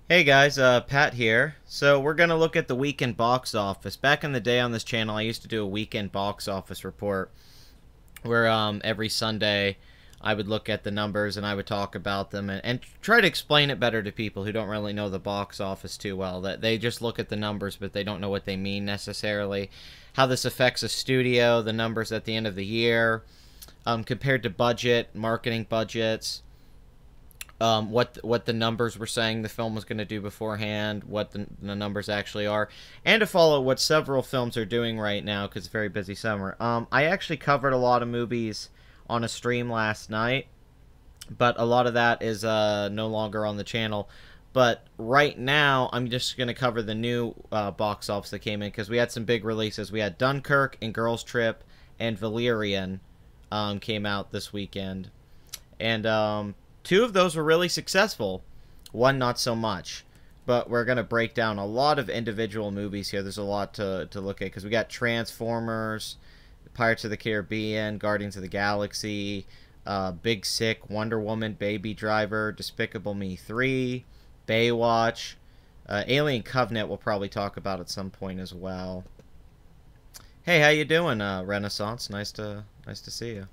Hey guys, Pat here. So we're gonna look at the weekend box office. Back in the day on this channel, I used to do a weekend box office report where every Sunday I would look at the numbers and I would talk about them and try to explain it better to people who don't really know the box office too well. That they just look at the numbers but they don't know what they mean necessarily. How this affects a studio, the numbers at the end of the year, compared to budget, marketing budgets, what the numbers were saying the film was going to do beforehand, what the numbers actually are, and to follow what several films are doing right now because it's a very busy summer. I actually covered a lot of movies on a stream last night, but a lot of that is no longer on the channel. But right now, I'm just going to cover the new box office that came in because we had some big releases. We had Dunkirk and Girls Trip and Valerian came out this weekend. And two of those were really successful. One not so much. But we're going to break down a lot of individual movies here. There's a lot to look at because we got Transformers, Pirates of the Caribbean, Guardians of the Galaxy, Big Sick, Wonder Woman, Baby Driver, Despicable Me 3, Baywatch, Alien Covenant we'll probably talk about at some point as well. Hey, how you doing, Renaissance? Nice to see you.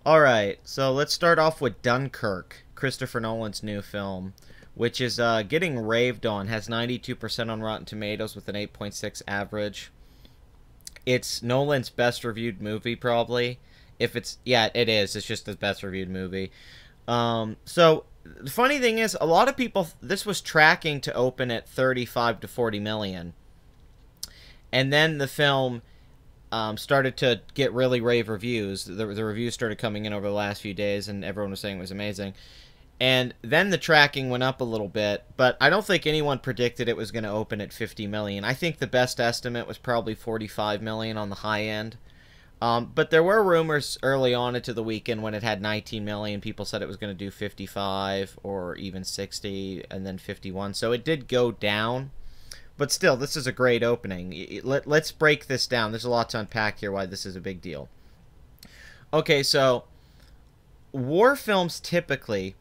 All right, so let's start off with Dunkirk, Christopher Nolan's new film, which is getting raved on. Has 92% on Rotten Tomatoes with an 8.6 average. It's Nolan's best reviewed movie, probably. If it's yeah, it is. It's just the best reviewed movie. So the funny thing is, a lot of people this was tracking to open at 35 to 40 million, and then the film started to get really rave reviews. The reviews started coming in over the last few days, and everyone was saying it was amazing. And then the tracking went up a little bit, but I don't think anyone predicted it was going to open at 50 million. I think the best estimate was probably 45 million on the high end. But there were rumors early on into the weekend when it had 19 million. People said it was going to do 55 or even 60 and then 51. So it did go down. But still, this is a great opening. Let's break this down. There's a lot to unpack here why this is a big deal. Okay, so war films typically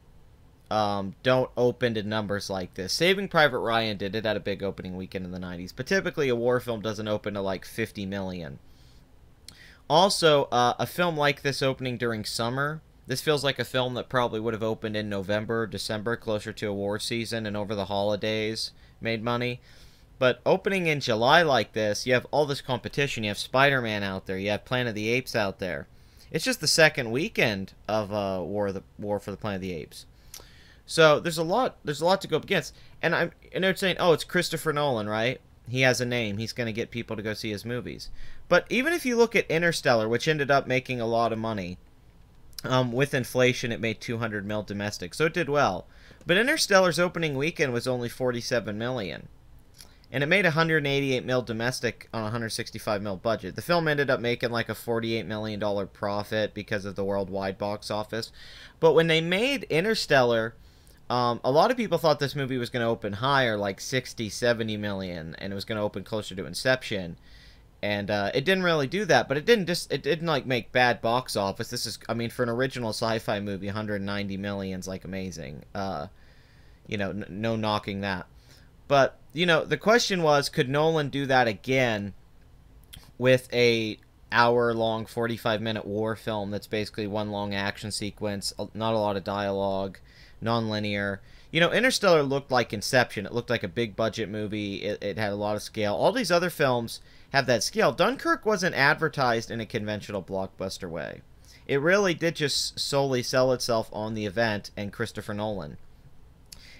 don't open to numbers like this. Saving Private Ryan did. It had a big opening weekend in the 90s. But typically a war film doesn't open to like 50 million. Also, a film like this opening during summer, this feels like a film that probably would have opened in November, December, closer to a war season, and over the holidays made money. But opening in July like this, you have all this competition. You have Spider-Man out there. You have Planet of the Apes out there. It's just the second weekend of War for the Planet of the Apes. So there's a lot to go up against. And they're saying, oh, it's Christopher Nolan, right? He has a name. He's going to get people to go see his movies. But even if you look at Interstellar, which ended up making a lot of money, with inflation, it made 200 mil domestic, so it did well. But Interstellar's opening weekend was only 47 million. And it made 188 mil domestic on a 165 mil budget. The film ended up making like a $48 million profit because of the worldwide box office. But when they made Interstellar, a lot of people thought this movie was going to open higher, like 60, 70 million, and it was going to open closer to Inception. And it didn't really do that, but it didn't like make bad box office. This is, I mean, for an original sci-fi movie, 190 million is like amazing. You know, no knocking that. But, you know, the question was, could Nolan do that again with a hour-long, 45-minute war film that's basically one long action sequence, not a lot of dialogue, non-linear? You know, Interstellar looked like Inception. It looked like a big-budget movie. It had a lot of scale. All these other films have that scale. Dunkirk wasn't advertised in a conventional blockbuster way. It really did just solely sell itself on the event and Christopher Nolan.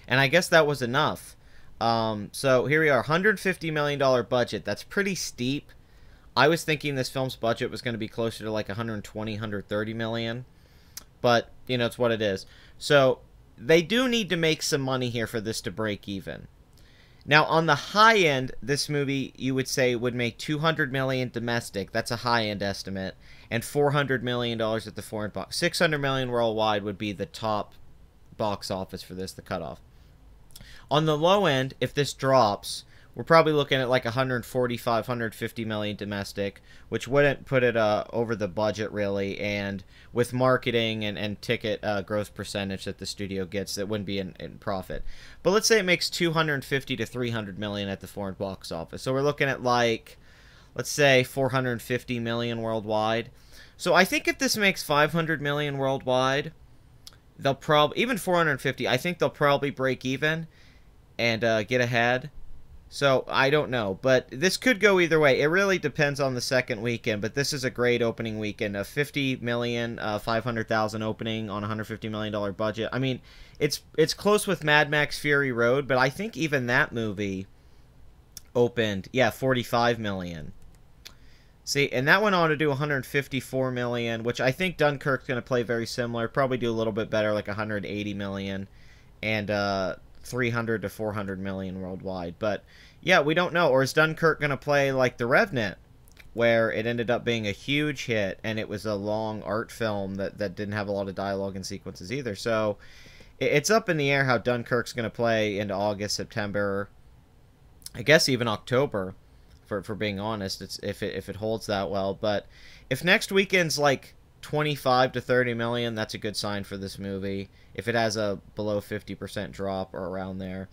And I guess that was enough. So here we are, $150 million budget. That's pretty steep. I was thinking this film's budget was going to be closer to like 120, 130 million. But, you know, it's what it is. So they do need to make some money here for this to break even. Now, on the high end, this movie, you would say, would make 200 million domestic. That's a high-end estimate. And $400 million at the foreign box. 600 million worldwide would be the top box office for this, the cutoff. On the low end, if this drops, we're probably looking at like 145, 150 million domestic, which wouldn't put it over the budget really, and with marketing and ticket gross percentage that the studio gets, that wouldn't be in profit. But let's say it makes 250 to 300 million at the foreign box office. So we're looking at like, let's say 450 million worldwide. So I think if this makes 500 million worldwide, they'll probably, even 450, I think they'll probably break even and get ahead. So, I don't know, but this could go either way. It really depends on the second weekend, but this is a great opening weekend. A 50 million, 500,000 opening on a $150 million budget. I mean, it's close with Mad Max Fury Road, but I think even that movie opened, yeah, 45 million. See, and that went on to do 154 million, which I think Dunkirk's going to play very similar. Probably do a little bit better, like 180 million, and 300 to 400 million worldwide. But yeah, we don't know. Or is Dunkirk going to play like The Revenant, where it ended up being a huge hit, and it was a long art film that didn't have a lot of dialogue and sequences either. So it's up in the air how Dunkirk's going to play into August, September, I guess even October, for being honest, if it holds that well. But if next weekend's like 25 to 30 million, that's a good sign for this movie. If it has a below 50% drop or around there,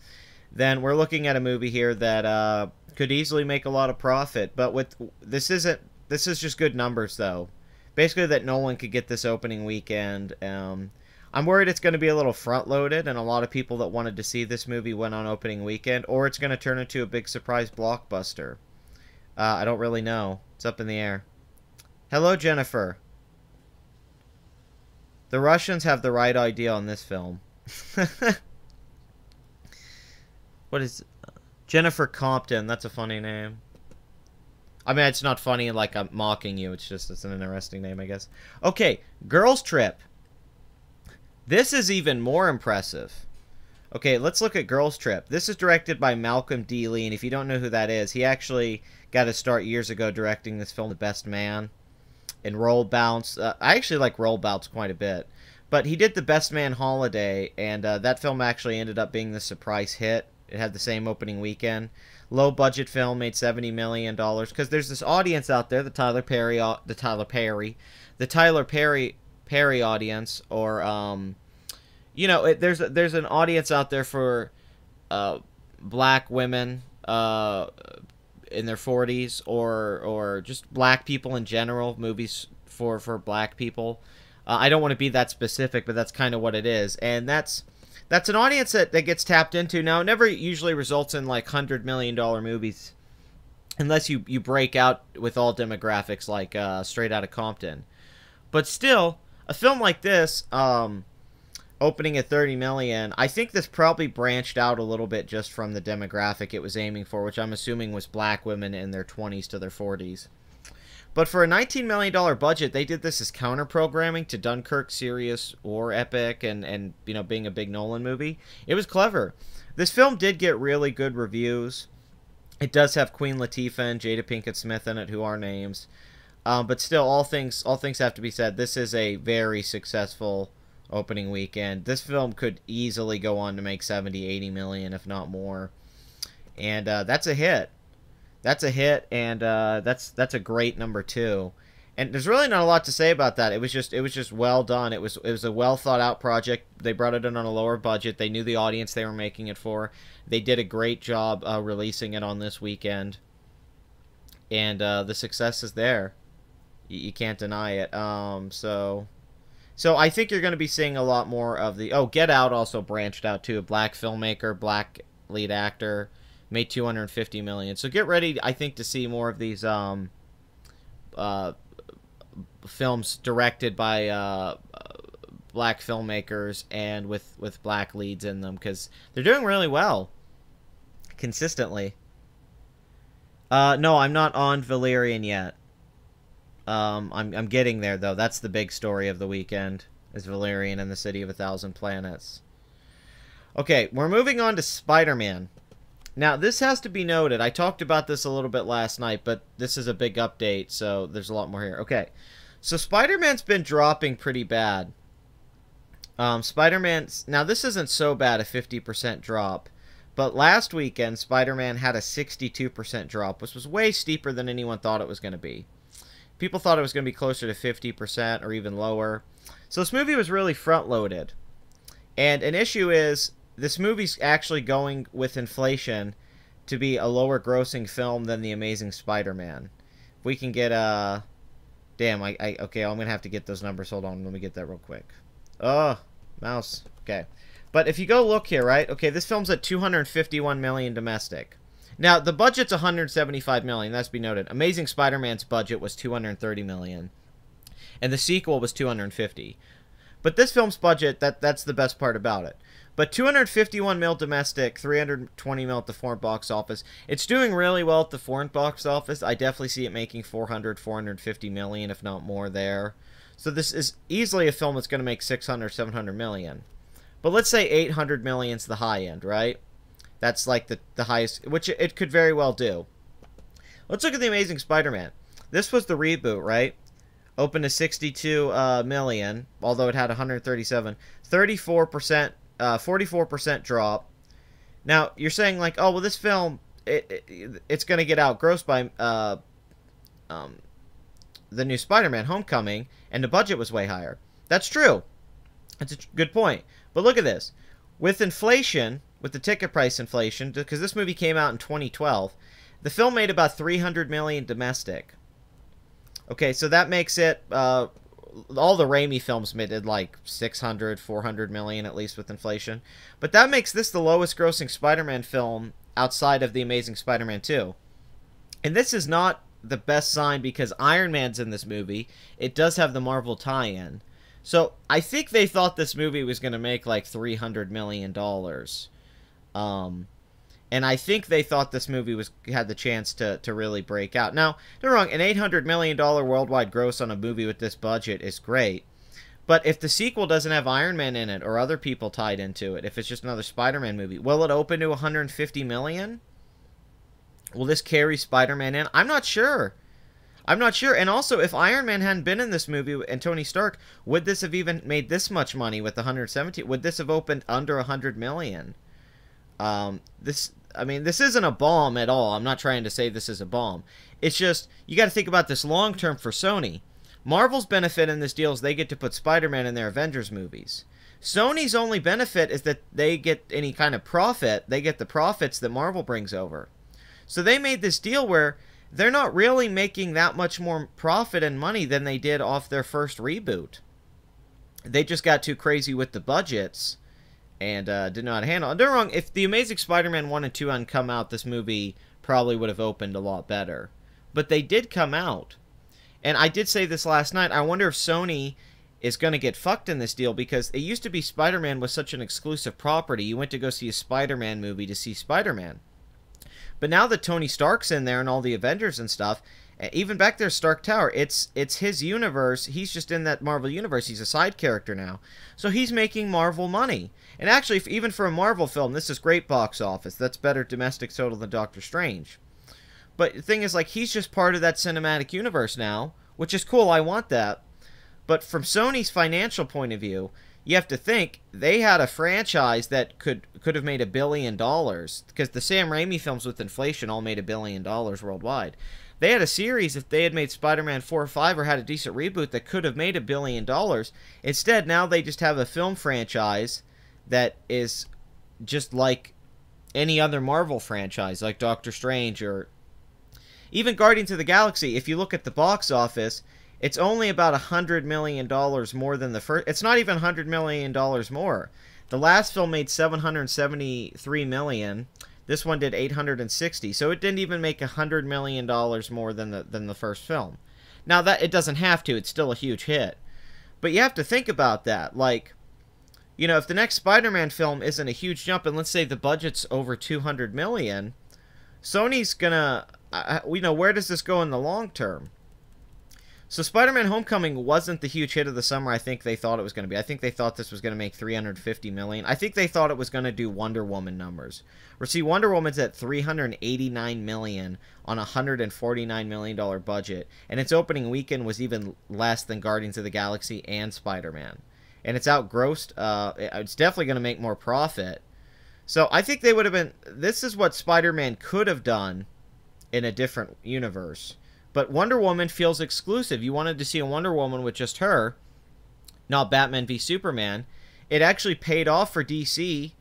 then we're looking at a movie here that could easily make a lot of profit. But with this is just good numbers though. Basically that Nolan could get this opening weekend. I'm worried it's going to be a little front loaded, and a lot of people that wanted to see this movie went on opening weekend, or it's going to turn into a big surprise blockbuster. I don't really know. It's up in the air. Hello, Jennifer. The Russians have the right idea on this film. What is... Jennifer Compton. That's a funny name. I mean, it's not funny like I'm mocking you. It's an interesting name, I guess. Okay, Girls Trip. This is even more impressive. Okay, let's look at Girls Trip. This is directed by Malcolm D. Lee, and if you don't know who that is, he actually got a start years ago directing this film, The Best Man, and Roll Bounce. I actually like Roll Bounce quite a bit. But he did The Best Man Holiday, and that film actually ended up being the surprise hit. It had the same opening weekend. Low-budget film, made $70 million. Because there's this audience out there, the Tyler Perry audience, or you know, there's an audience out there for black women in their 40s, or just black people in general, movies for black people. I don't want to be that specific, but that's kind of what it is, and that's an audience that gets tapped into. Now, it never usually results in like $100 million movies, unless you break out with all demographics, like Straight Outta Compton. But still, a film like this, opening at 30 million, I think this probably branched out a little bit just from the demographic it was aiming for, which I'm assuming was black women in their 20s to their 40s. But for a $19 million budget, they did this as counter-programming to Dunkirk, serious war epic, and you know, being a big Nolan movie. It was clever. This film did get really good reviews. It does have Queen Latifah and Jada Pinkett Smith in it, who are names. But still, all things have to be said. This is a very successful opening weekend. This film could easily go on to make 70, 80 million, if not more. And that's a hit. That's a hit, and that's a great number 2. And there's really not a lot to say about that. It was just well done. It was a well thought out project. They brought it in on a lower budget. They knew the audience they were making it for. They did a great job releasing it on this weekend, and the success is there. You can't deny it. So I think you're going to be seeing a lot more of the... Oh, Get Out also branched out too. Black filmmaker, black lead actor. Made $250 million. So get ready, I think, to see more of these films directed by black filmmakers and with black leads in them, because they're doing really well consistently. No, I'm not on Valerian yet. I'm getting there though. That's the big story of the weekend, is Valerian and the City of a Thousand Planets. Okay, we're moving on to Spider-Man. Now, this has to be noted. I talked about this a little bit last night, but this is a big update, so there's a lot more here. Okay, so Spider-Man's been dropping pretty bad. Spider-Man... Now, this isn't so bad, a 50% drop, But last weekend, Spider-Man had a 62% drop, which was way steeper than anyone thought it was going to be. People thought it was going to be closer to 50% or even lower. So this movie was really front-loaded. And an issue is, this movie's actually going with inflation to be a lower grossing film than The Amazing Spider-Man. If we can get a... Damn, okay, I'm going to have to get those numbers. Hold on, let me get that real quick. Oh, mouse. Okay. But if you go look here, right? Okay, this film's at $251 million domestic. Now, the budget's $175 million, that's be noted. Amazing Spider-Man's budget was $230 million. And the sequel was $250. But this film's budget, that's the best part about it. But $251 million domestic, $320 million at the foreign box office. It's doing really well at the foreign box office. I definitely see it making $450 million, if not more there. So this is easily a film that's going to make $600, $700 million. But let's say $800 million is the high end, right? That's like the highest, which it could very well do. Let's look at The Amazing Spider-Man. This was the reboot, right? Opened to 62 million, although it had 137. 34%, 44% drop. Now, you're saying like, oh, well, this film, it's going to get outgrossed by the new Spider-Man Homecoming, and the budget was way higher. That's true. That's a good point. But look at this. With inflation, with the ticket price inflation, because this movie came out in 2012, the film made about $300 million domestic. Okay, so that makes it, all the Raimi films did like $600, $400 million at least with inflation. But that makes this the lowest grossing Spider-Man film outside of The Amazing Spider-Man 2. And this is not the best sign because Iron Man's in this movie. It does have the Marvel tie-in. So I think they thought this movie was going to make like $300 million. And I think they thought this movie had the chance to really break out. Now, don't get me wrong, an $800 million worldwide gross on a movie with this budget is great. But if the sequel doesn't have Iron Man in it or other people tied into it, if it's just another Spider-Man movie, will it open to $150 million? Will this carry Spider-Man in? I'm not sure. I'm not sure. And also, if Iron Man hadn't been in this movie and Tony Stark, would this have even made this much money with 117? Would this have opened under $100 million? I mean, this isn't a bomb at all. I'm not trying to say this is a bomb. It's just, you got to think about this long term for Sony. Marvel's benefit in this deal is they get to put Spider-Man in their Avengers movies. Sony's only benefit is that they get any kind of profit. They get the profits that Marvel brings over. So they made this deal where they're not really making that much more profit and money than they did off their first reboot. They just got too crazy with the budgets and did not handle it. Don't get me wrong, if The Amazing Spider-Man 1 and 2 hadn't come out, this movie probably would have opened a lot better. But they did come out. And I did say this last night, I wonder if Sony is going to get fucked in this deal, because it used to be Spider-Man was such an exclusive property. You went to go see a Spider-Man movie to see Spider-Man. But now that Tony Stark's in there and all the Avengers and stuff, even back there, Stark Tower, it's his universe. He's just in that Marvel universe. He's a side character now. So he's making Marvel money. And actually, even for a Marvel film, this is great box office. That's better domestic total than Doctor Strange. But the thing is, like, he's just part of that cinematic universe now, which is cool. I want that. But from Sony's financial point of view, you have to think they had a franchise that could have made $1 billion, because the Sam Raimi films with inflation all made $1 billion worldwide. They had a series, if they had made Spider-Man 4 or 5 or had a decent reboot, that could have made $1 billion. Instead, now they just have a film franchise that is just like any other Marvel franchise, like Doctor Strange or even Guardians of the Galaxy. If you look at the box office, it's only about $100 million more than the first. It's not even $100 million more. The last film made $773 million. This one did $860. So it didn't even make $100 million more than the first film. Now, that it doesn't have to. It's still a huge hit. But you have to think about that. Like, you know, if the next Spider-Man film isn't a huge jump, and let's say the budget's over $200 million, Sony's gonna, you know, where does this go in the long term? So Spider-Man Homecoming wasn't the huge hit of the summer I think they thought it was going to be. I think they thought this was going to make $350 million. I think they thought it was going to do Wonder Woman numbers. Or see, Wonder Woman's at $389 million on a $149 million budget. And its opening weekend was even less than Guardians of the Galaxy and Spider-Man. And it's outgrossed. It's definitely going to make more profit. So I think they would have been... This is what Spider-Man could have done in a different universe. But Wonder Woman feels exclusive. You wanted to see a Wonder Woman with just her, not Batman v Superman. It actually paid off for DC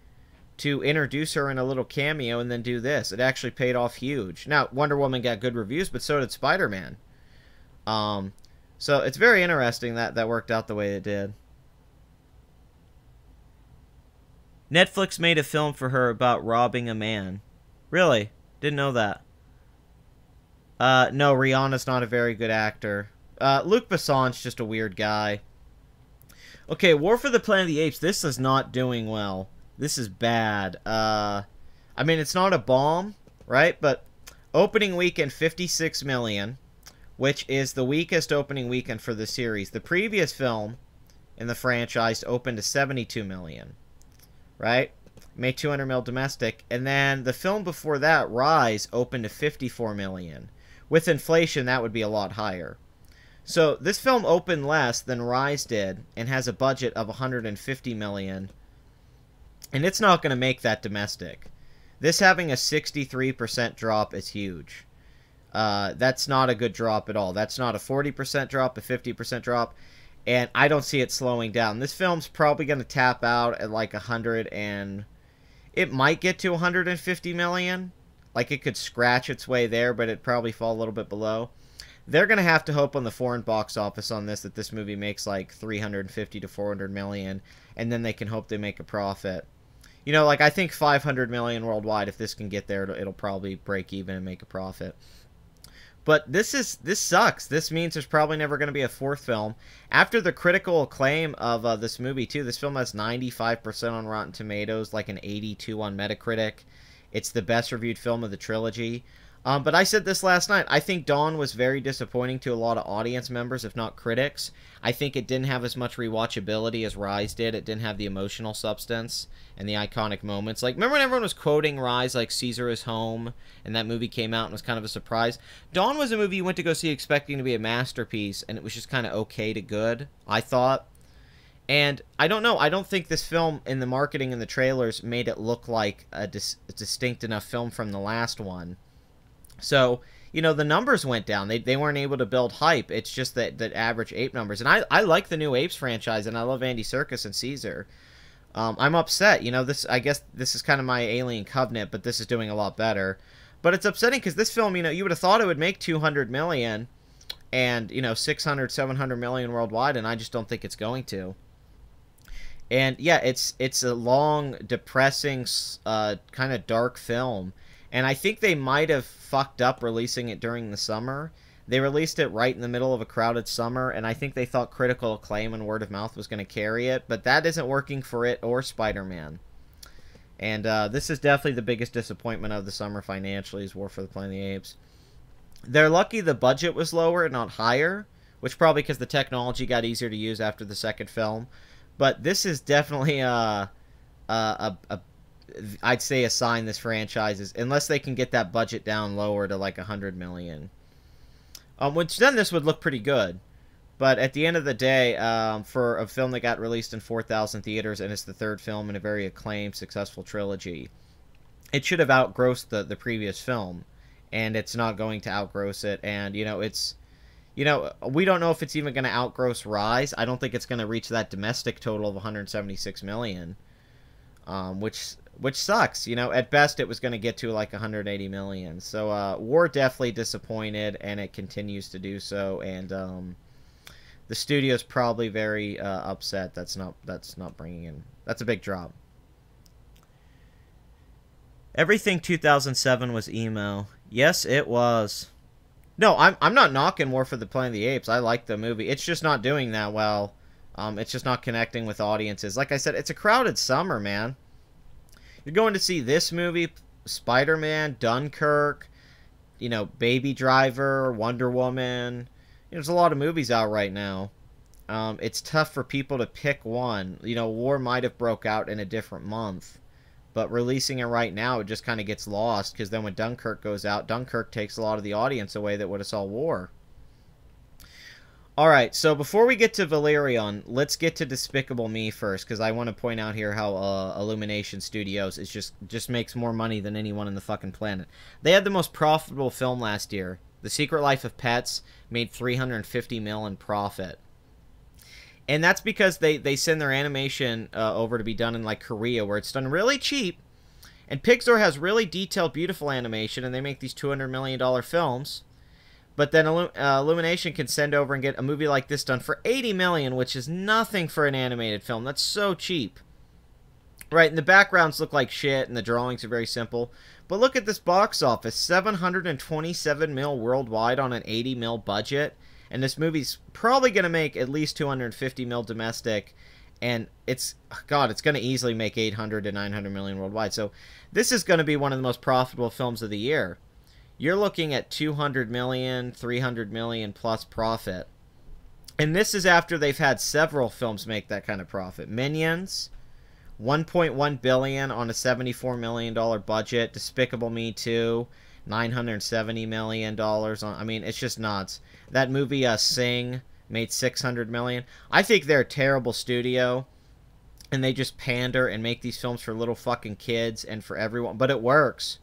to introduce her in a little cameo and then do this. It actually paid off huge. Now, Wonder Woman got good reviews, but so did Spider-Man. So it's very interesting that that worked out the way it did. Netflix made a film for her about robbing a man. Really? Didn't know that. No, Rihanna's not a very good actor. Luc Besson's just a weird guy. Okay, War for the Planet of the Apes. This is not doing well. This is bad. I mean, it's not a bomb, right? But opening weekend, 56 million, which is the weakest opening weekend for the series. The previous film in the franchise opened to 72 million, right? Made 200 mil domestic. And then the film before that, Rise, opened to 54 million. With inflation, that would be a lot higher. So this film opened less than Rise did and has a budget of 150 million. And it's not going to make that domestic. This having a 63% drop is huge. That's not a good drop at all. That's not a 40% drop, a 50% drop. And I don't see it slowing down. This film's probably going to tap out at like 100 and... It might get to 150 million. Like it could scratch its way there, but it'd probably fall a little bit below. They're going to have to hope on the foreign box office on this that this movie makes like 350 to 400 million. And then they can hope they make a profit. You know, like I think 500 million worldwide, if this can get there, it'll probably break even and make a profit. But this sucks. This means there's probably never going to be a fourth film. After the critical acclaim of this movie, too, this film has 95% on Rotten Tomatoes, like an 82 on Metacritic. It's the best reviewed film of the trilogy. But I said this last night. I think Dawn was very disappointing to a lot of audience members, if not critics. I think it didn't have as much rewatchability as Rise did. It didn't have the emotional substance and the iconic moments. Like, remember when everyone was quoting Rise, like, Caesar is home, and that movie came out and was kind of a surprise? Dawn was a movie you went to go see expecting to be a masterpiece, and it was just kind of okay to good, I thought. And I don't know. I don't think this film, in the marketing and the trailers, made it look like a distinct enough film from the last one. So, you know, the numbers went down. They weren't able to build hype. It's just that average ape numbers. And I like the new Apes franchise, and I love Andy Serkis and Caesar. I'm upset. You know, I guess this is kind of my Alien Covenant, but this is doing a lot better. But it's upsetting because this film, you know, you would have thought it would make 200 million and, you know, 600, 700 million worldwide, and I just don't think it's going to. And, yeah, it's a long, depressing, kind of dark film. And I think they might have fucked up releasing it during the summer. They released it right in the middle of a crowded summer, and I think they thought critical acclaim and word of mouth was going to carry it, but that isn't working for it or Spider-Man. And this is definitely the biggest disappointment of the summer financially is War for the Planet of the Apes. They're lucky the budget was lower and not higher, which probably because the technology got easier to use after the second film. But this is definitely I'd say a sign this franchise is, unless they can get that budget down lower to like 100 million. Which then this would look pretty good. But at the end of the day, for a film that got released in 4,000 theaters and it's the third film in a very acclaimed, successful trilogy, it should have outgrossed the previous film. And it's not going to outgross it. And, you know, it's... You know, we don't know if it's even going to outgross Rise. I don't think it's going to reach that domestic total of 176 million. Which sucks. You know, at best it was going to get to like 180 million. So War definitely disappointed, and it continues to do so. And the studio's probably very upset. That's not bringing in. That's a big drop. Everything 2007 was emo. Yes, it was. No, I'm not knocking War for the Planet of the Apes. I like the movie. It's just not doing that well. It's just not connecting with audiences. Like I said, it's a crowded summer, man. You're going to see this movie, Spider-Man, Dunkirk, you know, Baby Driver, Wonder Woman. You know, there's a lot of movies out right now. It's tough for people to pick one. You know, War might have broke out in a different month. But releasing it right now, it just kind of gets lost. Because then when Dunkirk goes out, Dunkirk takes a lot of the audience away that would have saw War. Alright, so before we get to Valerion, let's get to Despicable Me first, because I want to point out here how Illumination Studios is just makes more money than anyone on the fucking planet. They had the most profitable film last year. The Secret Life of Pets made $350 million in profit. And that's because they send their animation over to be done in, like, Korea, where it's done really cheap. And Pixar has really detailed, beautiful animation, and they make these $200 million films. But then Illumination can send over and get a movie like this done for $80 million, which is nothing for an animated film. That's so cheap. Right, and the backgrounds look like shit, and the drawings are very simple. But look at this box office. $727 million worldwide on an $80 million budget. And this movie's probably going to make at least $250 million domestic. And it's going to easily make $800 to $900 million worldwide. So this is going to be one of the most profitable films of the year. You're looking at $200 million, $300 million plus profit. And this is after they've had several films make that kind of profit. Minions, $1.1 billion on a $74 million budget. Despicable Me 2, $970 million. I mean, it's just nuts. That movie, Sing, made $600 million. I think they're a terrible studio. And they just pander and make these films for little fucking kids and for everyone. But it works.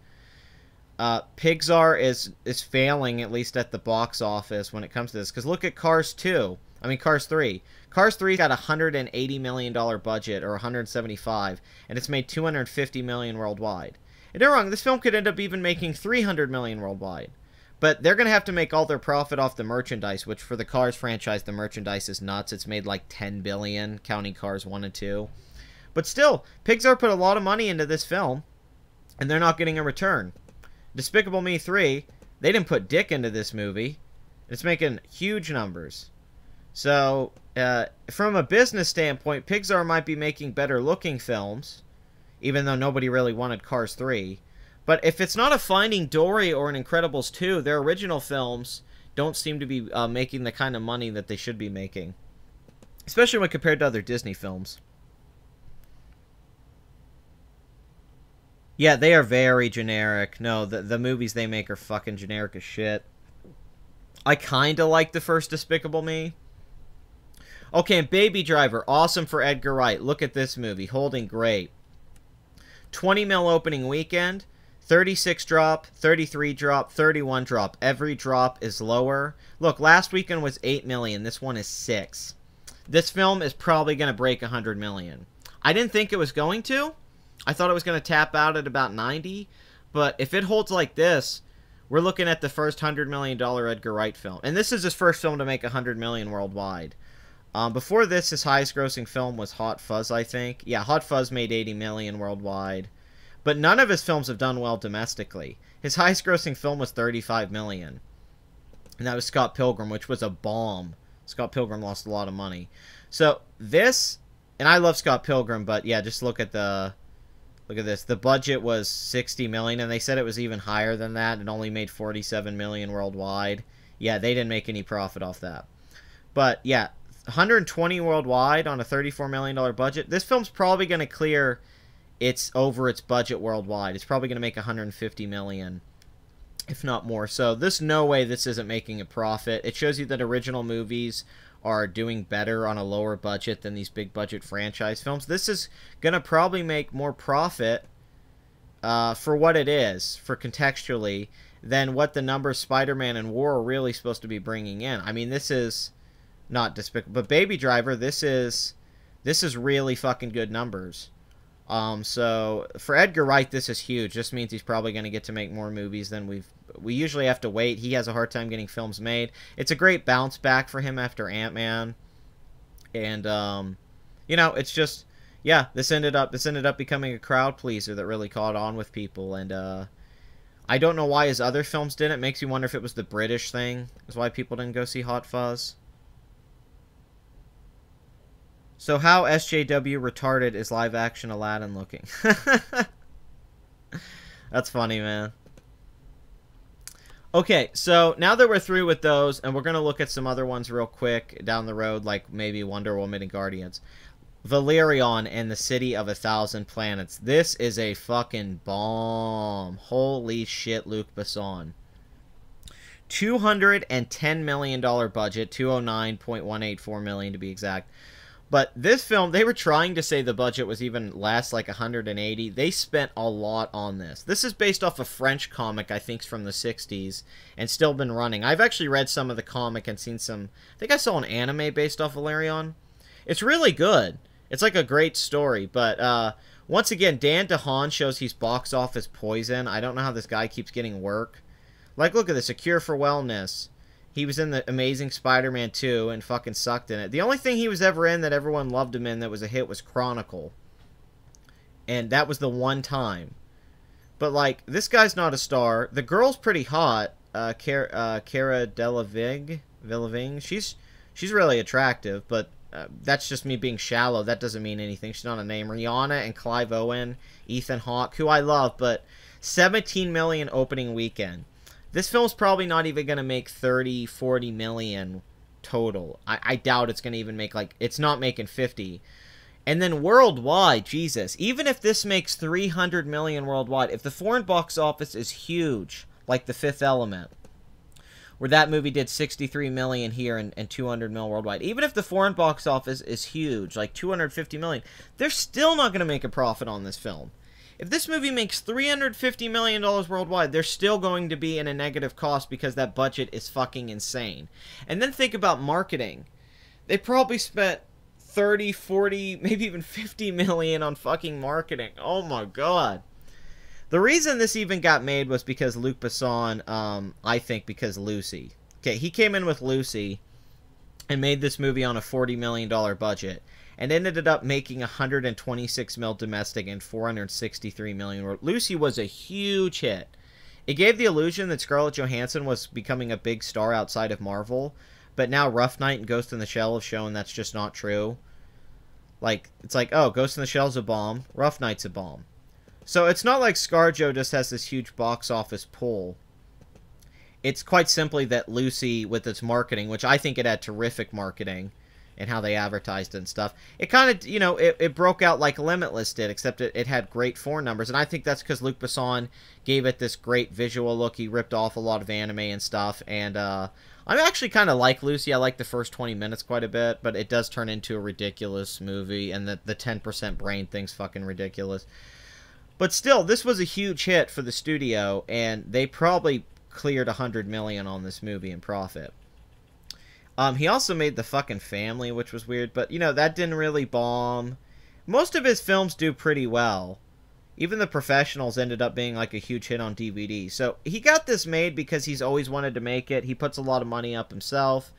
Pixar is failing, at least at the box office, when it comes to this. Because look at Cars 2. I mean, Cars 3. Cars 3 got a $180 million budget, or $175, and it's made $250 million worldwide. And don't get me wrong, this film could end up even making $300 million worldwide. But they're going to have to make all their profit off the merchandise, which for the Cars franchise, the merchandise is nuts. It's made like $10 billion, counting Cars 1 and 2. But still, Pixar put a lot of money into this film, and they're not getting a return. Despicable Me 3, they didn't put dick into this movie. It's making huge numbers. So, from a business standpoint, Pixar might be making better looking films, even though nobody really wanted Cars 3. But if it's not a Finding Dory or an Incredibles 2, their original films don't seem to be making the kind of money that they should be making. Especially when compared to other Disney films. Yeah, they are very generic. No, the movies they make are fucking generic as shit. I kind of like the first Despicable Me. Okay, and Baby Driver, awesome for Edgar Wright. Look at this movie, holding great. 20 mil opening weekend, 36 drop, 33 drop, 31 drop. Every drop is lower. Look, last weekend was 8 million. This one is 6. This film is probably going to break 100 million. I didn't think it was going to. I thought it was going to tap out at about 90, but if it holds like this, we're looking at the first $100 million Edgar Wright film. And this is his first film to make $100 million worldwide. Before this, his highest grossing film was Hot Fuzz, I think. Yeah, Hot Fuzz made $80 million worldwide. But none of his films have done well domestically. His highest grossing film was $35 million. And that was Scott Pilgrim, which was a bomb. Scott Pilgrim lost a lot of money. So this, and I love Scott Pilgrim, but yeah, just look at the... Look at this. The budget was $60 million, and they said it was even higher than that. It only made $47 million worldwide. Yeah, they didn't make any profit off that. But, yeah, $120 worldwide on a $34 million budget. This film's probably going to clear over its budget worldwide. It's probably going to make $150 million, if not more. So, there's no way this isn't making a profit. It shows you that original movies are doing better on a lower budget than these big budget franchise films. This is going to probably make more profit for what it is, for contextually, than what the numbers Spider-Man and War are really supposed to be bringing in. I mean, this is not despicable, but Baby Driver, this is really fucking good numbers. So for Edgar Wright, this is huge. This means he's probably going to get to make more movies than we usually have to wait. He has a hard time getting films made. It's a great bounce back for him after Ant-Man. And, you know, it's just, yeah, this ended up becoming a crowd pleaser that really caught on with people. And, I don't know why his other films didn't. It makes me wonder if it was the British thing. Is why people didn't go see Hot Fuzz. So how SJW retarded is live action Aladdin looking? That's funny, man. Okay, so now that we're through with those, and we're going to look at some other ones real quick down the road, like maybe Wonder Woman and Guardians. Valerion and the City of 1,000 Planets. This is a fucking bomb. Holy shit, Luc Besson. $210 million budget, 209.184 million to be exact. But this film, they were trying to say the budget was even less, like 180. They spent a lot on this. This is based off a French comic, I think, from the 60s, and still been running. I've actually read some of the comic and seen some... I think I saw an anime based off Valerian. It's really good. It's like a great story, but once again, Dan DeHaan shows he's box office poison. I don't know how this guy keeps getting work. Like, look at this, A Cure for Wellness. He was in the Amazing Spider-Man 2 and fucking sucked in it. The only thing he was ever in that everyone loved him in that was a hit was Chronicle. And that was the one time. But, like, this guy's not a star. The girl's pretty hot. Cara Delevingne. She's really attractive, but that's just me being shallow. That doesn't mean anything. She's not a name. Rihanna and Clive Owen, Ethan Hawke, who I love, but 17 million opening weekend. This film's probably not even going to make 30, 40 million total. I doubt it's going to even make, like, it's not making 50. And then worldwide, Jesus, even if this makes 300 million worldwide, if the foreign box office is huge, like The Fifth Element, where that movie did 63 million here and 200 mil worldwide, even if the foreign box office is huge, like 250 million, they're still not going to make a profit on this film. If this movie makes $350 million worldwide, they're still going to be in a negative cost because that budget is fucking insane. And then think about marketing. They probably spent 30, 40, maybe even 50 million on fucking marketing. Oh my god. The reason this even got made was because Luc Besson, I think because Lucy. Okay, he came in with Lucy and made this movie on a $40 million budget. And ended up making 126 mil domestic and 463 million. Lucy was a huge hit. It gave the illusion that Scarlett Johansson was becoming a big star outside of Marvel, but now Rough Night and Ghost in the Shell have shown that's just not true. Like, it's like, oh, Ghost in the Shell's a bomb, Rough Night's a bomb. So it's not like ScarJo just has this huge box office pull. It's quite simply that Lucy, with its marketing, which I think it had terrific marketing, and how they advertised it and stuff. It kind of, you know, it broke out like Limitless did, except it had great foreign numbers. And I think that's because Luc Besson gave it this great visual look. He ripped off a lot of anime and stuff. And I actually kind of like Lucy. I like the first 20 minutes quite a bit, but it does turn into a ridiculous movie. And the 10% brain thing's fucking ridiculous. But still, this was a huge hit for the studio, and they probably cleared 100 million on this movie in profit. He also made The Fucking Family, which was weird, but, you know, that didn't really bomb. Most of his films do pretty well. Even The Professionals ended up being, like, a huge hit on DVD. So, he got this made because he's always wanted to make it. He puts a lot of money up himself,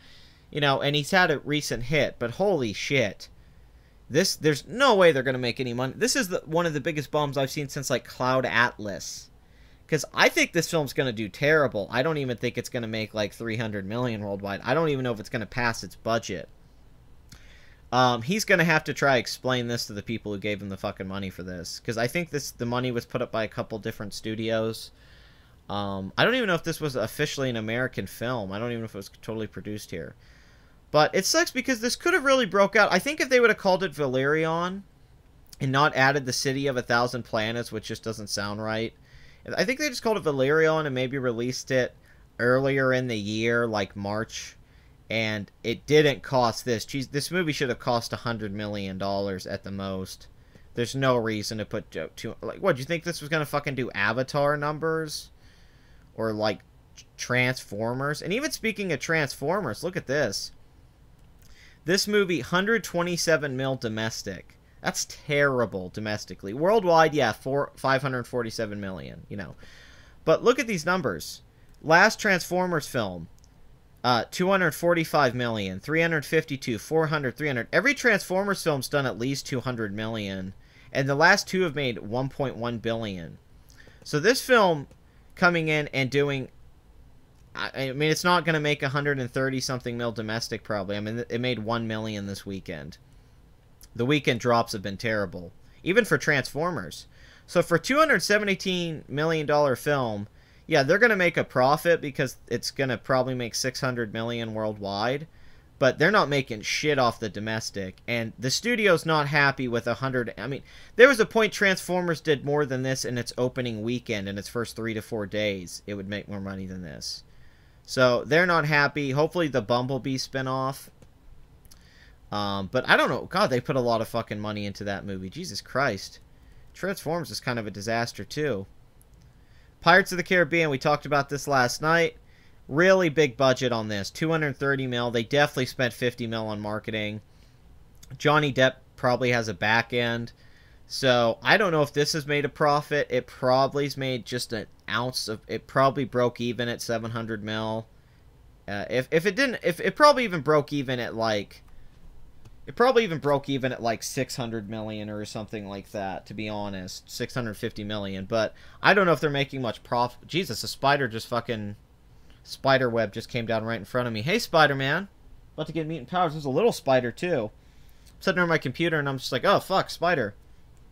you know, and he's had a recent hit, but holy shit. There's no way they're going to make any money. This is one of the biggest bombs I've seen since, like, Cloud Atlas. Because I think this film's going to do terrible. I don't even think it's going to make like 300 million worldwide. I don't even know if it's going to pass its budget. He's going to have to try explain this to the people who gave him the fucking money for this. Because I think the money was put up by a couple different studios. I don't even know if this was officially an American film. I don't even know if it was totally produced here. But it sucks because this could have really broke out. I think if they would have called it Valerian and not added the City of 1,000 Planets, which just doesn't sound right. I think they just called it Valerian and maybe released it earlier in the year, like March, and it didn't cost this. Geez, this movie should have cost $100 million at the most. There's no reason to put like, what, do you think this was going to fucking do Avatar numbers? Or, like, Transformers? And even speaking of Transformers, look at this. This movie, 127 mil domestic. That's terrible domestically. Worldwide, yeah, 547 million, you know. But look at these numbers. Last Transformers film, 245 million, 352, 400, 300. Every Transformers film's done at least 200 million, and the last two have made 1.1 billion. So this film coming in and doing, I mean, it's not going to make 130 something mil domestic probably. I mean, it made 1 million this weekend. The weekend drops have been terrible, even for Transformers. So for $217 million film, yeah, they're going to make a profit because it's going to probably make 600 million worldwide, but they're not making shit off the domestic, and the studio's not happy with 100. I mean, there was a point Transformers did more than this in its opening weekend, in its first 3 to 4 days. It would make more money than this. So they're not happy. Hopefully the Bumblebee spinoff. But I don't know. God, they put a lot of fucking money into that movie. Jesus Christ. Transformers is kind of a disaster too. Pirates of the Caribbean, we talked about this last night. Really big budget on this. 230 mil. They definitely spent 50 mil on marketing. Johnny Depp probably has a back end. So, I don't know if this has made a profit. It probably's made just an ounce of... It probably broke even at 700 mil. If it didn't... If it probably even broke even at, like... It probably even broke even at, like, 600 million or something like that, to be honest. 650 million. But I don't know if they're making much profit. Jesus, a spider just fucking... Spider web just came down right in front of me. Hey, Spider-Man. About to get mutant powers. There's a little spider, too. I'm sitting on my computer, and I'm just like, oh, fuck, spider.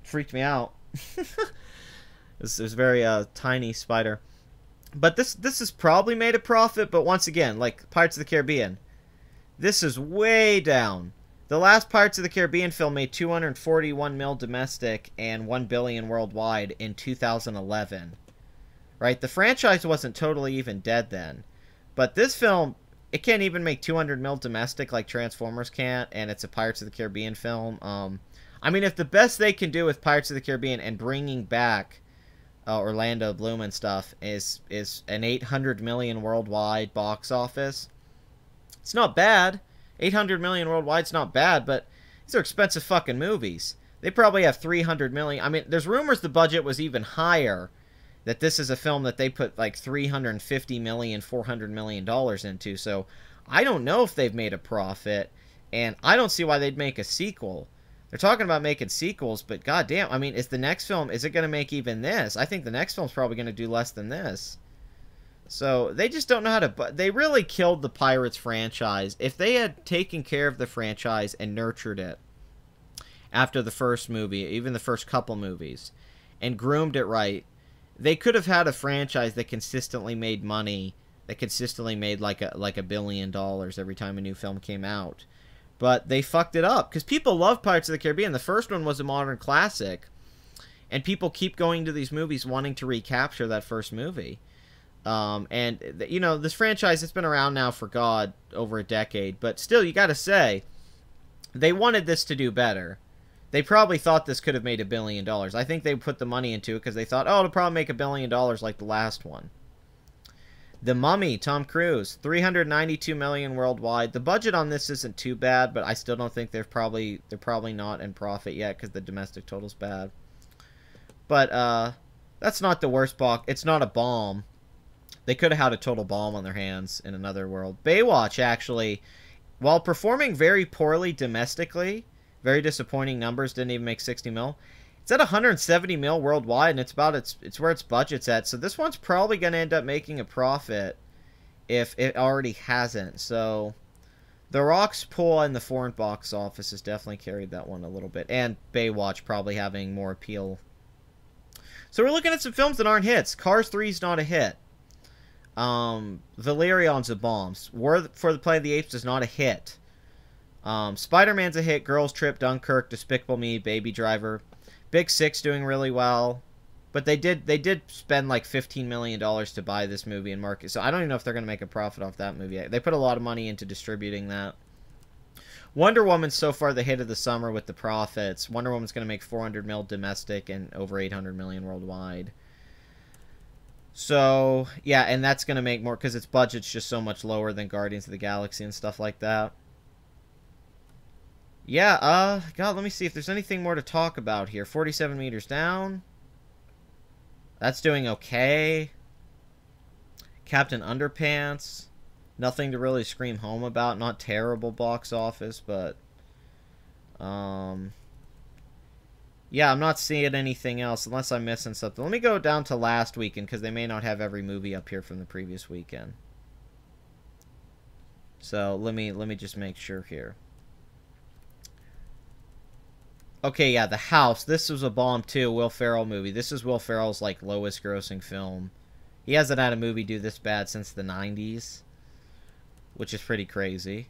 Freaked me out. This is very tiny spider. But this has probably made a profit, but once again, like Pirates of the Caribbean, this is way down. The last Pirates of the Caribbean film made 241 mil domestic and 1 billion worldwide in 2011. Right? The franchise wasn't totally even dead then. But this film, it can't even make 200 mil domestic like Transformers can't, and it's a Pirates of the Caribbean film. I mean, if the best they can do with Pirates of the Caribbean and bringing back Orlando Bloom and stuff is an 800 million worldwide box office, it's not bad. 800 million worldwide's not bad, but these are expensive fucking movies. They probably have 300 million. I mean, there's rumors the budget was even higher, that this is a film that they put like 350 million, 400 million dollars into. So I don't know if they've made a profit, and I don't see why they'd make a sequel. They're talking about making sequels, but goddamn, I mean, is the next film, is it going to make even this? I think the next film's probably going to do less than this. So, they just don't know how to... They really killed the Pirates franchise. If they had taken care of the franchise and nurtured it after the first movie, even the first couple movies, and groomed it right, they could have had a franchise that consistently made money, that consistently made like $1 billion every time a new film came out. But they fucked it up, because people love Pirates of the Caribbean. The first one was a modern classic, and people keep going to these movies wanting to recapture that first movie. And, you know, this franchise, it's been around now for, God, over a decade, but still, you gotta say, they wanted this to do better. They probably thought this could have made $1 billion. I think they put the money into it because they thought, oh, it'll probably make $1 billion like the last one. The Mummy, Tom Cruise, 392 million worldwide. The budget on this isn't too bad, but I still don't think they're probably not in profit yet because the domestic total's bad. But that's not the worst box. It's not a bomb. They could have had a total bomb on their hands in another world. Baywatch, actually, while performing very poorly domestically, very disappointing numbers, didn't even make 60 mil. It's at 170 mil worldwide, and it's where its budget's at. So this one's probably going to end up making a profit if it already hasn't. So The Rock's pull in the foreign box office has definitely carried that one a little bit. And Baywatch probably having more appeal. So we're looking at some films that aren't hits. Cars 3's not a hit. Valerion's a bomb. War for the Planet of the Apes is not a hit. Spider-Man's a hit. Girls Trip, Dunkirk, Despicable Me, Baby Driver. Big Six doing really well. But they did spend like $15 million to buy this movie and market. So I don't even know if they're going to make a profit off that movie. They put a lot of money into distributing that. Wonder Woman's so far the hit of the summer with the profits. Wonder Woman's going to make 400 mil domestic and over 800 million worldwide. So, yeah, and that's going to make more because its budget's just so much lower than Guardians of the Galaxy and stuff like that. Yeah, God, let me see if there's anything more to talk about here. 47 meters down. That's doing okay. Captain Underpants. Nothing to really scream home about. Not terrible box office, but... yeah, I'm not seeing anything else unless I'm missing something. Let me go down to last weekend because they may not have every movie up here from the previous weekend. So, let me just make sure here. Okay, yeah, The House. This was a bomb, too. Will Ferrell movie. This is Will Ferrell's, like, lowest grossing film. He hasn't had a movie do this bad since the 90s. Which is pretty crazy.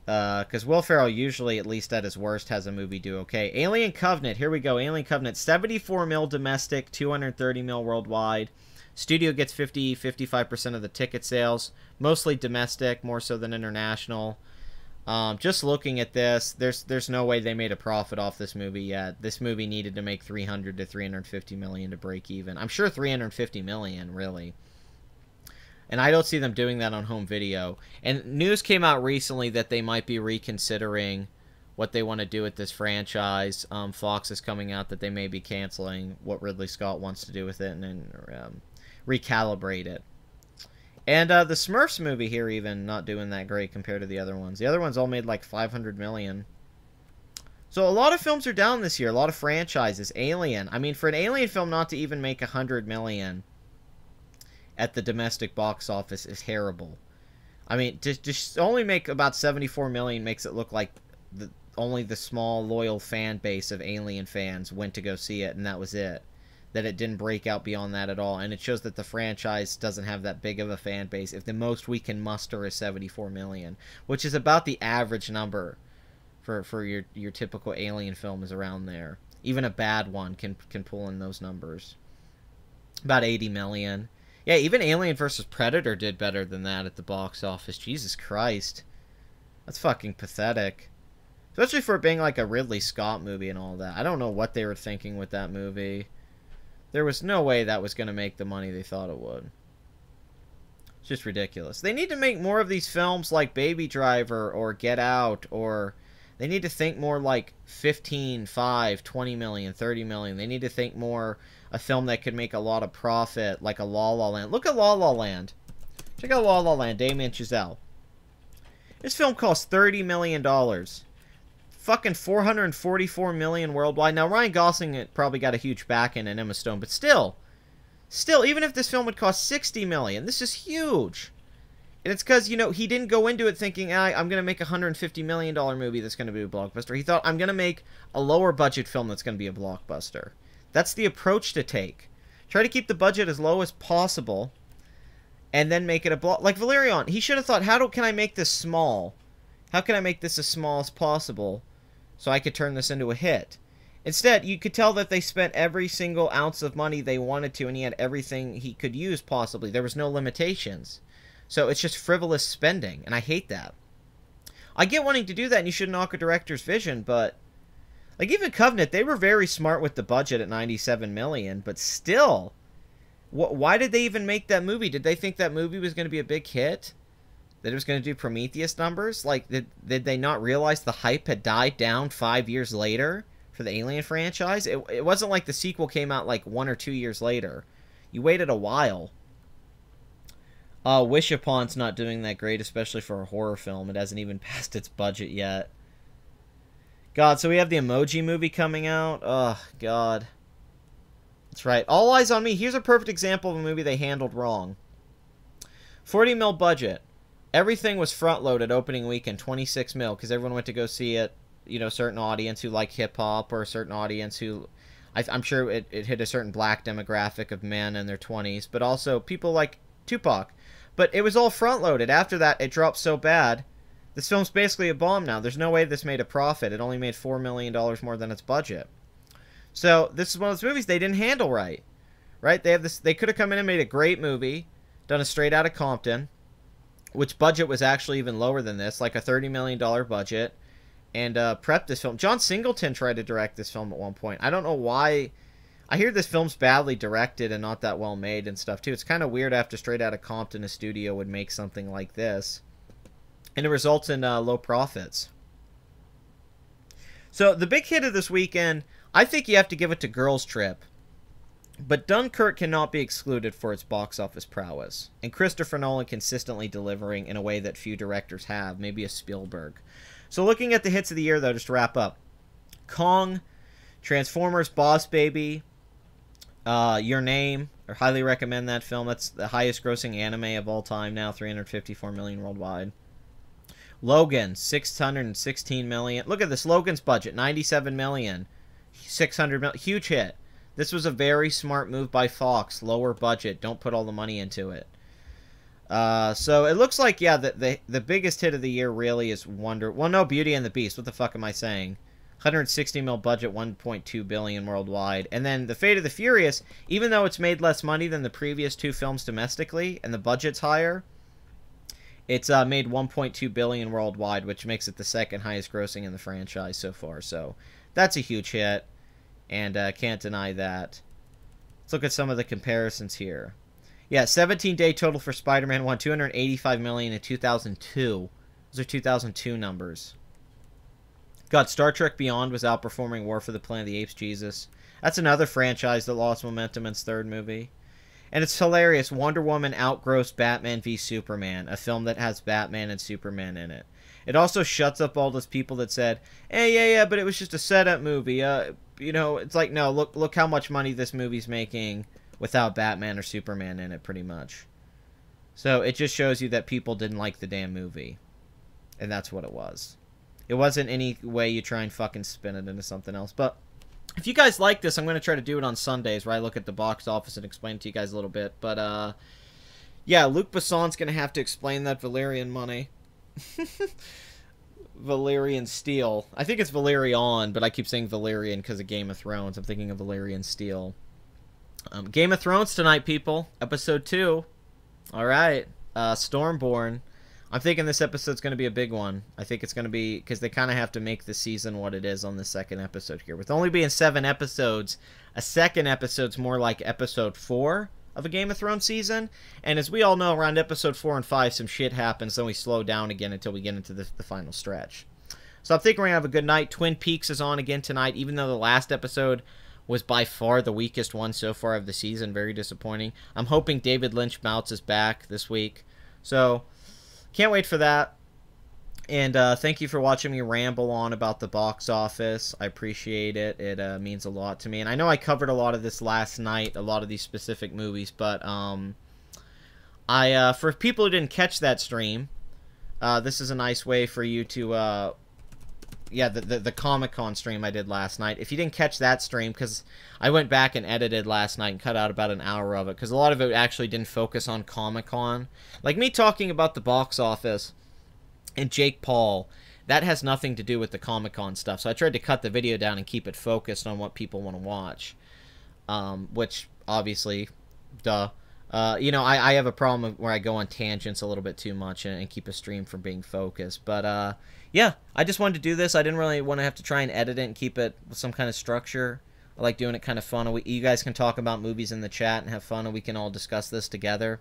Because Will Ferrell usually, at least at his worst, has a movie do okay. Alien Covenant. Here we go. Alien Covenant. 74 mil domestic. 230 mil worldwide. Studio gets 55% of the ticket sales, mostly domestic, more so than international. Just looking at this, there's no way they made a profit off this movie yet. This movie needed to make 300 to 350 million to break even. I'm sure 350 million, really. And I don't see them doing that on home video. And news came out recently that they might be reconsidering what they want to do with this franchise. Fox is coming out that they may be canceling what Ridley Scott wants to do with it and then recalibrate it. And the Smurfs movie here even not doing that great compared to the other ones. The other ones all made like 500 million. So a lot of films are down this year. A lot of franchises. Alien. I mean, for an Alien film not to even make 100 million at the domestic box office is terrible. I mean, just only make about 74 million makes it look like only the small, loyal fan base of Alien fans went to go see it, and that was it. That it didn't break out beyond that at all. And it shows that the franchise doesn't have that big of a fan base if the most we can muster is 74 million, which is about the average number for your typical Alien film is around there. Even a bad one can pull in those numbers. About 80 million. Yeah, even Alien vs. Predator did better than that at the box office. Jesus Christ. That's fucking pathetic. Especially for it being like a Ridley Scott movie and all that. I don't know what they were thinking with that movie. There was no way that was going to make the money they thought it would. It's just ridiculous. They need to make more of these films like Baby Driver or Get Out, or they need to think more like 15, 5, 20 million, 30 million. They need to think more a film that could make a lot of profit, like a La La Land. Look at La La Land. Check out La La Land, Damien Chazelle. This film cost $30 million. Fucking 444 million worldwide. Now, Ryan Gosling probably got a huge back-end and Emma Stone, but still, even if this film would cost 60 million, this is huge. And it's because, you know, he didn't go into it thinking, I'm going to make a $150 million movie that's going to be a blockbuster. He thought, I'm going to make a lower-budget film that's going to be a blockbuster. That's the approach to take. Try to keep the budget as low as possible, and then make it a block. Like Valerian, he should have thought, can I make this small? How can I make this as small as possible so I could turn this into a hit? Instead, you could tell that they spent every single ounce of money they wanted to, and he had everything he could use, possibly. There was no limitations. So it's just frivolous spending, and I hate that. I get wanting to do that, and you should knock a director's vision, but like even Covenant, they were very smart with the budget at 97 million, but still, why did they even make that movie? Did they think that movie was going to be a big hit? That it was going to do Prometheus numbers? Like, did they not realize the hype had died down 5 years later for the Alien franchise? It wasn't like the sequel came out like 1 or 2 years later. You waited a while. Wish Upon's not doing that great, especially for a horror film. It hasn't even passed its budget yet. God, so we have the Emoji Movie coming out. Oh, God. That's right. All Eyes on Me. Here's a perfect example of a movie they handled wrong. 40 mil budget. Everything was front-loaded opening weekend, 26 mil, because everyone went to go see it. You know, certain audience who like hip-hop, or a certain audience who... I'm sure it hit a certain black demographic of men in their 20s, but also people like Tupac. But it was all front-loaded. After that, it dropped so bad. This film's basically a bomb now. There's no way this made a profit. It only made $4 million more than its budget. So, this is one of those movies they didn't handle right. Right? They could have come in and made a great movie, done a Straight Outta Compton, which budget was actually even lower than this, like a $30 million budget, and prepped this film. John Singleton tried to direct this film at one point. I don't know why. I hear this film's badly directed and not that well made and stuff, too. It's kind of weird after Straight Outta Compton, a studio would make something like this. And it results in low profits. So, the big hit of this weekend, I think you have to give it to Girls Trip. But Dunkirk cannot be excluded for its box office prowess. And Christopher Nolan consistently delivering in a way that few directors have. Maybe a Spielberg. So looking at the hits of the year, though, just to wrap up. Kong, Transformers, Boss Baby, Your Name. I highly recommend that film. That's the highest grossing anime of all time now. 354 million worldwide. Logan, 616 million. Look at this. Logan's budget, 97 million. 600 million. Huge hit. This was a very smart move by Fox. Lower budget. Don't put all the money into it. So it looks like, yeah, the biggest hit of the year really is Beauty and the Beast. What the fuck am I saying? 160 mil budget, 1.2 billion worldwide. And then The Fate of the Furious, even though it's made less money than the previous two films domestically, and the budget's higher, it's made 1.2 billion worldwide, which makes it the second highest grossing in the franchise so far. So that's a huge hit, and can't deny that. Let's look at some of the comparisons here. Yeah, 17-day total for Spider-Man 1, 285 million in 2002. Those are 2002 numbers. God, Star Trek Beyond was outperforming War for the Planet of the Apes, Jesus. That's another franchise that lost momentum in its third movie. And it's hilarious. Wonder Woman outgrossed Batman v Superman, a film that has Batman and Superman in it. It also shuts up all those people that said, "Hey, yeah, but it was just a setup movie." You know, it's like, no, look how much money this movie's making without Batman or Superman in it, pretty much. So it just shows you that people didn't like the damn movie. And that's what it was. It wasn't any way you try and fucking spin it into something else. But if you guys like this, I'm going to try to do it on Sundays, where I look at the box office and explain it to you guys a little bit. But, yeah, Luc Besson's going to have to explain that Valerian money. Valerian Steel. I think it's Valerian, but I keep saying Valerian because of Game of Thrones. I'm thinking of Valerian Steel. Game of Thrones tonight, people. Episode 2. Alright. Stormborn. I'm thinking this episode's going to be a big one. I think it's going to be, because they kind of have to make the season what it is on the second episode here. With only being 7 episodes, a second episode's more like episode 4 of a Game of Thrones season. And as we all know, around episode 4 and 5, some shit happens, then we slow down again until we get into the final stretch. So I'm thinking we're going to have a good night. Twin Peaks is on again tonight, even though the last episode was by far the weakest one so far of the season. Very disappointing. I'm hoping David Lynch bounces back this week. So can't wait for that. And thank you for watching me ramble on about the box office. I appreciate it. It means a lot to me. And I know I covered a lot of this last night, a lot of these specific movies. But for people who didn't catch that stream, this is a nice way for you to... yeah, the Comic-Con stream I did last night. If you didn't catch that stream, because I went back and edited last night and cut out about an hour of it, because a lot of it actually didn't focus on Comic-Con. Like me talking about the box office and Jake Paul, that has nothing to do with the Comic-Con stuff. So I tried to cut the video down and keep it focused on what people want to watch. Which, obviously, duh. You know, I have a problem where I go on tangents a little bit too much and keep a stream from being focused. But, yeah, I just wanted to do this. I didn't really want to have to try and edit it and keep it with some kind of structure. I like doing it kind of fun. You guys can talk about movies in the chat and have fun, and we can all discuss this together.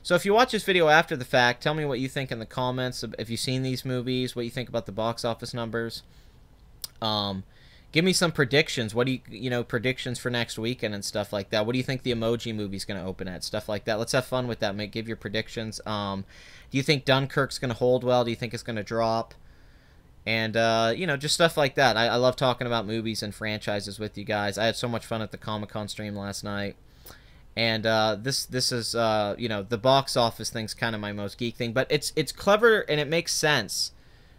So if you watch this video after the fact, tell me what you think in the comments. If you've seen these movies, what you think about the box office numbers. Give me some predictions. What do you know, predictions for next weekend and stuff like that. What do you think the Emoji Movie's going to open at? Stuff like that. Let's have fun with that. Give your predictions. Do you think Dunkirk's going to hold well? Do you think it's going to drop? And, you know, just stuff like that. I love talking about movies and franchises with you guys. I had so much fun at the Comic-Con stream last night. And this is, you know, the box office thing's kind of my most geek thing. But it's clever and it makes sense.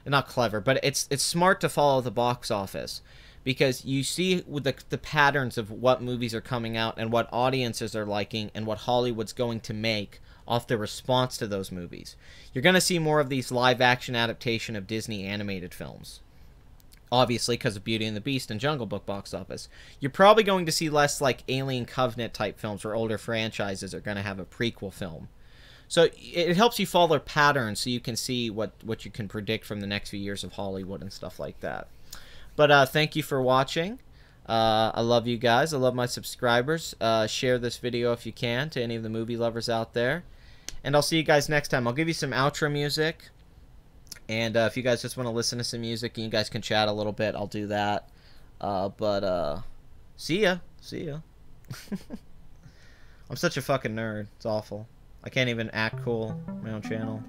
Not clever, but it's smart to follow the box office. Because you see with the patterns of what movies are coming out and what audiences are liking and what Hollywood's going to make off the response to those movies. You're going to see more of these live-action adaptation of Disney animated films. Obviously, because of Beauty and the Beast and Jungle Book box office. You're probably going to see less like Alien Covenant type films where older franchises are going to have a prequel film. So it helps you follow patterns so you can see what you can predict from the next few years of Hollywood and stuff like that. But thank you for watching. I love you guys. I love my subscribers. Share this video if you can to any of the movie lovers out there. And I'll see you guys next time. I'll give you some outro music. And if you guys just want to listen to some music and you guys can chat a little bit, I'll do that. See ya. See ya. I'm such a fucking nerd. It's awful. I can't even act cool on my own channel.